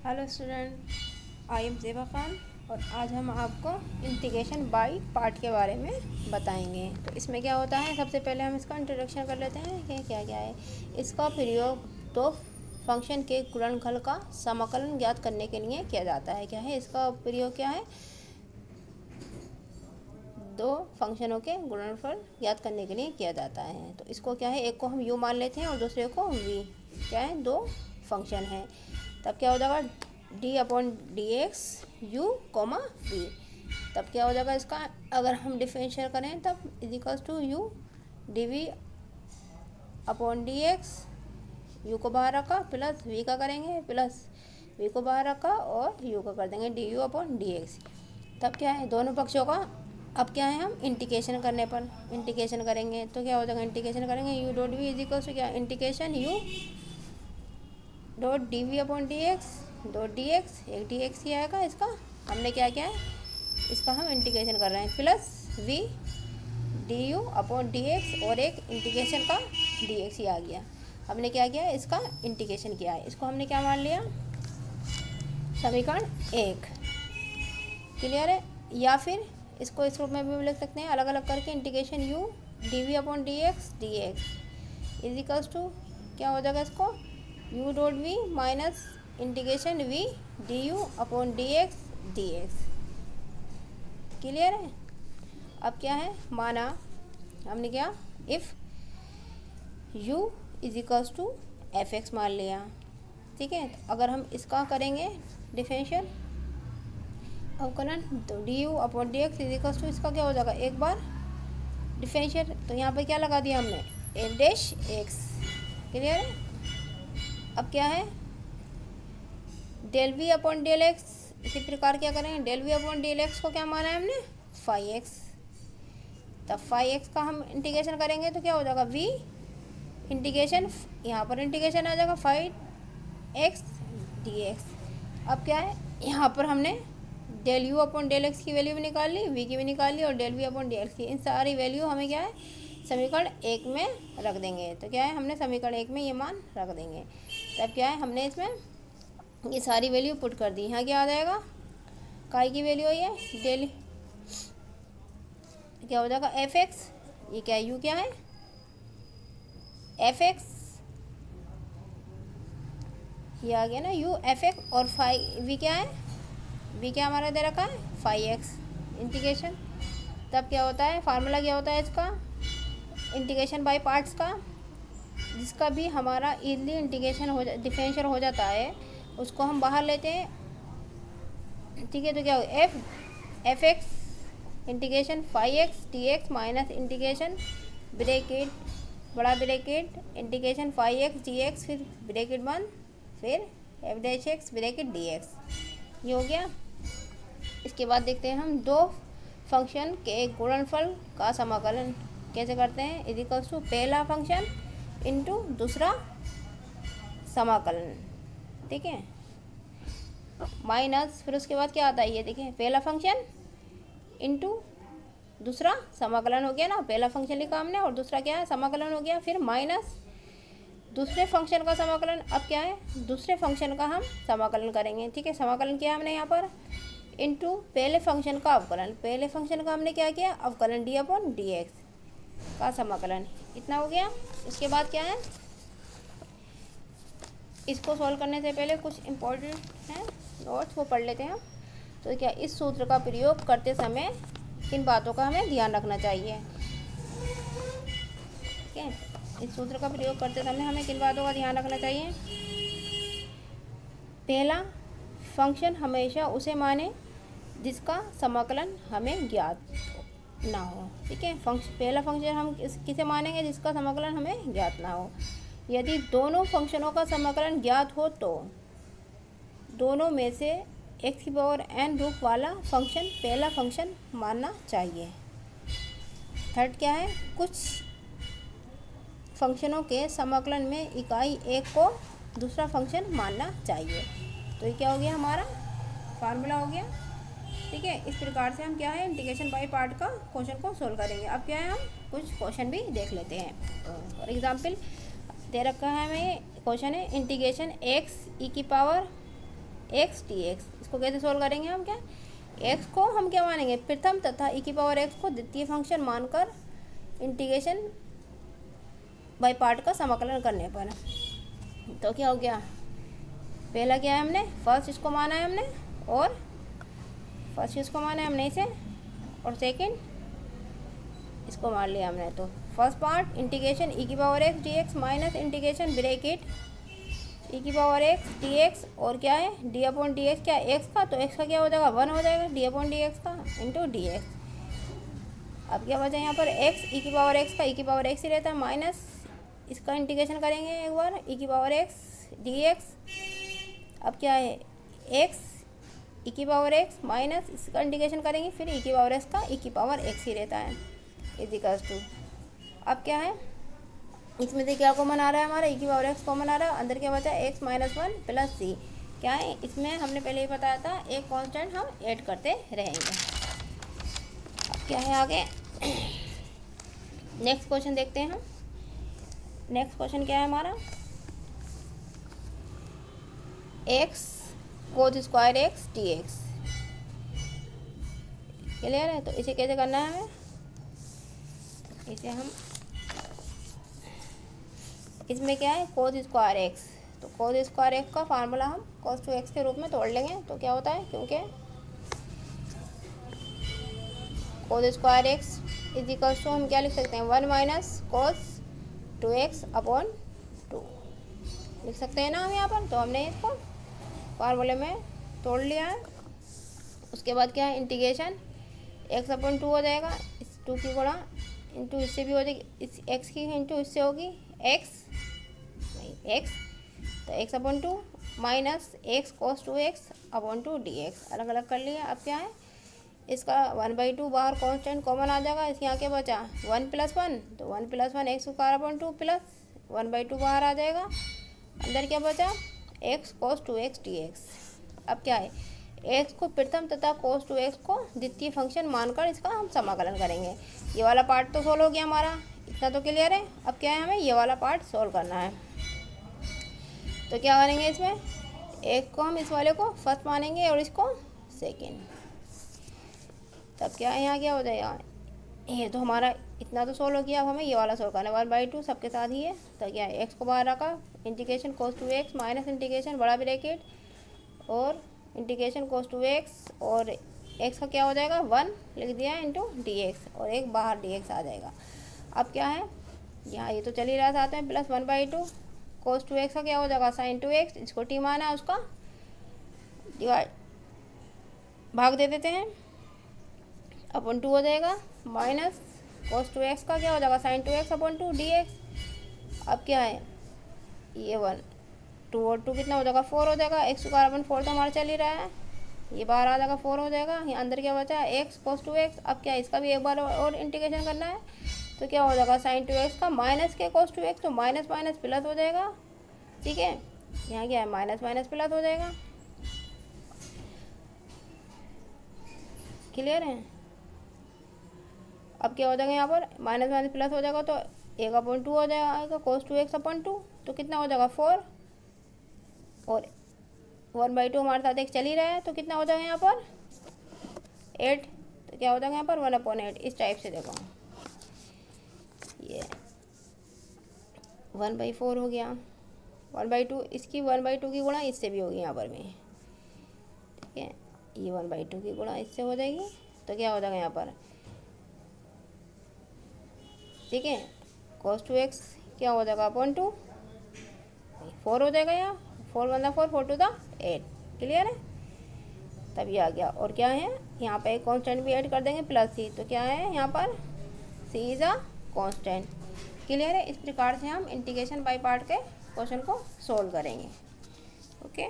Hello student, I am Zeba Khan और आज हम आपको इंटीग्रेशन बाय पार्ट के बारे में बताएंगे। तो इसमें क्या होता है, सबसे पहले हम इसका इंट्रोडक्शन कर लेते हैं कि क्या क्या है। इसका प्रयोग दो फंक्शन के गुणनफल का समाकलन ज्ञात करने के लिए किया जाता है। क्या है इसका प्रयोग, क्या है, दो फंक्शनों के गुणनफल ज्ञात करने के लिए किया जाता है। तो इसको क्या है, एक को हम u मान लेते हैं और दूसरे को v। क्या है, दो फंक्शन है। तब क्या हो जाएगा, d/dx u, v। तब क्या हो जाएगा इसका, अगर हम डिफरेंशियल करें तब equals to u dv/dx, u को बाहर रखा प्लस v का करेंगे, प्लस v को बाहर रखा और u का कर देंगे du/dx। तब क्या है, दोनों पक्षों का अब क्या है, हम इंटीग्रेशन करने पर इंटीग्रेशन करेंगे तो क्या हो जाएगा, इंटीग्रेशन करेंगे u dot v equals to क्या, इंटीग्रेशन u डॉट dv/dx डॉट dx, एक dx ही आएगा इसका। हमने क्या किया है, इसका हम इंटीग्रेशन कर रहे हैं, प्लस v du/dx और एक इंटीग्रेशन का dx ही आ गया। हमने क्या किया है, इसका इंटीग्रेशन किया है। इसको हमने क्या मान लिया, समीकरण 1। क्लियर है। या फिर इसको इस रूप में भी लिख सकते हैं, अलग अलग करके, integration u dv/dx dx is equals to क्या हो जाएगा, इसको u dot v minus integration v du/dx dx। Clear है। अब क्या है, माना हमने क्या, if u equals to f(x) मान लिया, ठीक है। तो अगर हम इसका करेंगे डिफरेंशियल अवकलन, तो du/dx इजिकल्स टू इसका क्या हो जाएगा, एक बार डिफरेंशियल, तो यहाँ पे क्या लगा दिया हमने, f'(x). क्लियर है। अब क्या है, del v/del x, इसी प्रकार क्या करेंगे, del v/del x को क्या माना है हमने, phi(x). तब phi(x) का हम इंटीग्रेशन करेंगे तो क्या हो जाएगा, v इंटीग्रेशन, यहाँ पर इंटीग्रेशन आ जाएगा phi(x) dx। अब क्या है, यहाँ पर हमने del u/del x की वैल्यू भी निकाल ली, v की भी निकाल ली और del v/del x की, इन सारी वैल्यू हमें क्या है, समीकरण 1 में रख देंगे। तो क्या है, हमने समीकरण 1 में ये मान रख देंगे। तब क्या है, हमने इसमें ये सारी वैल्यू पुट कर दी। यहाँ क्या आ जाएगा, काई की वैल्यू है डेल, क्या हो जाएगा f(x), ये क्या है, u क्या है f(x), ये आ गया ना u f(x) और फाई v क्या है, v क्या हमारा दे रखा है phi(x) इंटीग्रेशन। तब क्या होता है, फार्मूला क्या होता है इसका, इंटीग्रेशन बाय पार्ट्स का, जिसका भी हमारा इजली इंटीग्रेशन हो डिफरेंशियल हो जाता है, उसको हम बाहर लेते हैं, ठीक है। तो क्या होगा, f(x) integration phi(x) dx minus integration bracket बड़ा ब्रैकेट इंटीग्रेशन phi(x) dx, फिर ब्रैकेट बंद, फिर f'(x) ब्रैकेट dx, ये हो गया। इसके बाद देखते हैं हम दो फंक्शन के गुणनफल का समाकलन कैसे करते हैं, इजिकल्स टू पहला फंक्शन इनटू दूसरा समाकलन, ठीक है, माइनस, फिर उसके बाद क्या आता है, ये देखिए, पहला फंक्शन इनटू दूसरा समाकलन हो गया ना, पहला फंक्शन लिखा हमने और दूसरा क्या है, समाकलन हो गया, फिर माइनस दूसरे फंक्शन का समाकलन। अब क्या है, दूसरे फंक्शन का हम समाकलन करेंगे, ठीक है। समाकलन किया हमने यहाँ पर इनटू पहले फंक्शन का अवकलन, पहले फंक्शन का हमने क्या किया, अवकलन d/dx का समाकलन, इतना हो गया। इसके बाद क्या है, इसको सॉल्व करने से पहले कुछ इम्पोर्टेंट हैं नोट्स, वो पढ़ लेते हैं हम। तो क्या, इस सूत्र का प्रयोग करते समय किन बातों का हमें ध्यान रखना चाहिए, ठीक है। इस सूत्र का प्रयोग करते समय हमें किन बातों का ध्यान रखना चाहिए, पहला, फंक्शन हमेशा उसे माने जिसका समाकलन हमें ज्ञात ना हो, ठीक है। पहला फंक्शन हम किसे मानेंगे, जिसका समाकलन हमें ज्ञात ना हो। यदि दोनों फंक्शनों का समाकलन ज्ञात हो तो दोनों में से x⁴n रूप वाला फंक्शन पहला फंक्शन मानना चाहिए। थर्ड क्या है, कुछ फंक्शनों के समाकलन में इकाई 1 को दूसरा फंक्शन मानना चाहिए। तो ये क्या हो गया, हमारा फार्मूला हो गया, ठीक है। इस प्रकार से हम क्या है, इंटीग्रेशन बाय पार्ट का क्वेश्चन को सोल्व करेंगे। अब क्या है, हम कुछ क्वेश्चन भी देख लेते हैं। फॉर एग्जांपल दे रखा है हमें क्वेश्चन है, इंटीग्रेशन x e की पावर एक्स डी एक्स। इसको कैसे सोल्व करेंगे हम? क्या एक्स को हम क्या मानेंगे? प्रथम तथा ई की पावर एक्स को द्वितीय फंक्शन मानकर इंटीग्रेशन बाय पार्ट का समाकलन करने पर। तो क्या हो गया? पहला क्या है हमने? फर्स्ट इसको माना है हमने, और फर्स्ट इसको माना है हमने इसे, और सेकंड इसको मान लिया हमने। तो फर्स्ट पार्ट इंटीग्रेशन ई की power x D x minus integration bracket E की पावर एक्स डी एक्स, और क्या है? D upon D x. क्या एक्स का? तो एक्स का क्या हो जाएगा? 1 हो जाएगा, डी अपॉन डी एक्स का इंटू डी एक्स। अब क्या बचा यहाँ पर? एक्स ई की पावर एक्स का ई की पावर एक्स ही रहता है, माइनस इसका इंटीग्रेशन करेंगे एक बार, ई की पावर एक्स डी एक्स। अब क्या है? एक्स ई की पावर एक्स माइनस इसका इंटीग्रेशन करेंगे, फिर ई की पावर एक्स का ई की पावर एक्स ही रहता है, इजिकल्स टू। अब क्या है? इसमें से क्या कॉमन आ रहा है हमारा? ई की पावर एक्स कॉमन आ रहा है, अंदर क्या बचा? एक्स माइनस 1 प्लस सी। क्या है इसमें? हमने पहले ही बताया था, एक कांस्टेंट हम ऐड करते रहेंगे। अब क्या है आगे? नेक्स्ट क्वेश्चन देखते हैं हम। नेक्स्ट क्वेश्चन क्या है हमारा? एक्स कोस square x D x. Clear है? तो इसे कैसे करना है हमें? इसे हम, इसमें क्या है? कोस स्क्वायर एक्स, तो कोस स्क्वायर एक्स का फार्मूला हम कोस टू एक्स के रूप में तोड़ लेंगे। तो क्या होता है? क्योंकि cos square X is equals to हम क्या लिख सकते हैं? 1 माइनस कोस 2x अपॉन 2 लिख सकते हैं ना हम यहाँ पर। तो हमने इसको फार्मूले में तोड़ लिया है। उसके बाद क्या है? इंटीग्रेशन x अपॉन 2 हो जाएगा, इस 2 की गुणा इंटू इससे भी हो जाएगी, इस x की इंटू इससे होगी x, नहीं x, तो x upon 2 minus x cos 2x upon 2 dx अलग अलग कर लिया। अब क्या है? इसका 1/2 बाहर कांस्टेंट कॉमन आ जाएगा। इस यहाँ क्या बचा? 1 + 1, तो 1 + 1 एक्स स्क्वायर अपॉन 2 प्लस 1/2 बाहर आ जाएगा। अंदर क्या बचा? x cos 2x dx। अब क्या है? x को प्रथम तथा cos 2x को द्वितीय फंक्शन मानकर इसका हम समाकलन करेंगे। ये वाला पार्ट तो सोल्व हो गया हमारा, इतना तो क्लियर है। अब क्या है? हमें ये वाला पार्ट सोल्व करना है। तो क्या करेंगे? इसमें एक को हम इस वाले को फर्स्ट मानेंगे और इसको सेकेंड। तब क्या है? यहाँ क्या हो जाएगा? ये तो हमारा इतना तो सोल्व हो गया। अब हमें ये वाला सोल्व करना है, 1/2 सबके साथ ही है। तो क्या है? एक्स को बाहर रखा, integration cos 2x minus integration बड़ा ब्रैकेट और इंटीग्रेशन cos 2x, और एक्स का क्या हो जाएगा? 1 लिख दिया इंटू dx, और एक बाहर dx आ जाएगा। अब क्या है? यहाँ ये तो चल ही रहा साथ में, प्लस 1/2 cos 2x का क्या हो जाएगा? sin 2x, इसको t माना है, उसका डिवाइड भाग दे देते हैं, अपॉन 2 हो जाएगा, माइनस cos 2x का क्या हो जाएगा? sin 2x upon 2 dx। अब क्या है? ये 1 2 और 2 कितना हो जाएगा? 4 हो जाएगा। x स्क्वायर अपॉन 4 तो हमारा चल ही रहा है, ये बाहर आ जाएगा, 4 हो जाएगा। यहाँ अंदर क्या बचा? x cos 2x। अब क्या है? इसका भी एक बार और इंटीग्रेशन करना है। तो क्या हो जाएगा? sin 2x का माइनस के cos 2x, तो माइनस माइनस प्लस हो जाएगा। ठीक है, यहाँ क्या है? माइनस माइनस प्लस हो जाएगा। क्लियर है? अब क्या हो जाएगा? यहाँ पर माइनस माइनस प्लस हो जाएगा, तो 1/2 हो जाएगा cos 2x अपॉन 2, तो कितना हो जाएगा? 4, और 1/2 हमारे साथ एक चल ही रहा है, तो कितना हो जाएगा यहाँ पर? 8। तो क्या हो जाएगा यहाँ पर? 1/8। इस टाइप से देखो, ये 1/4 हो गया, 1/2 इसकी 1/2 की गुणा इससे भी होगी यहाँ पर में। ठीक है, ये 1/2 की गुणा इससे हो जाएगी, तो क्या हो जाएगा यहाँ पर? ठीक है, cos 2x क्या हो जाएगा? अपॉन 2, 4 हो जाएगा। यहाँ 4 × 4 4 × 8। क्लियर है? तब ये आ गया। और क्या है? यहाँ पे एक कांस्टेंट भी ऐड कर देंगे, प्लस c। तो क्या है यहाँ पर? c is a constant. Clear है? इस प्रकार से हम इंटीग्रेशन बाय पार्ट के क्वेश्चन को सोल्व करेंगे। ओके।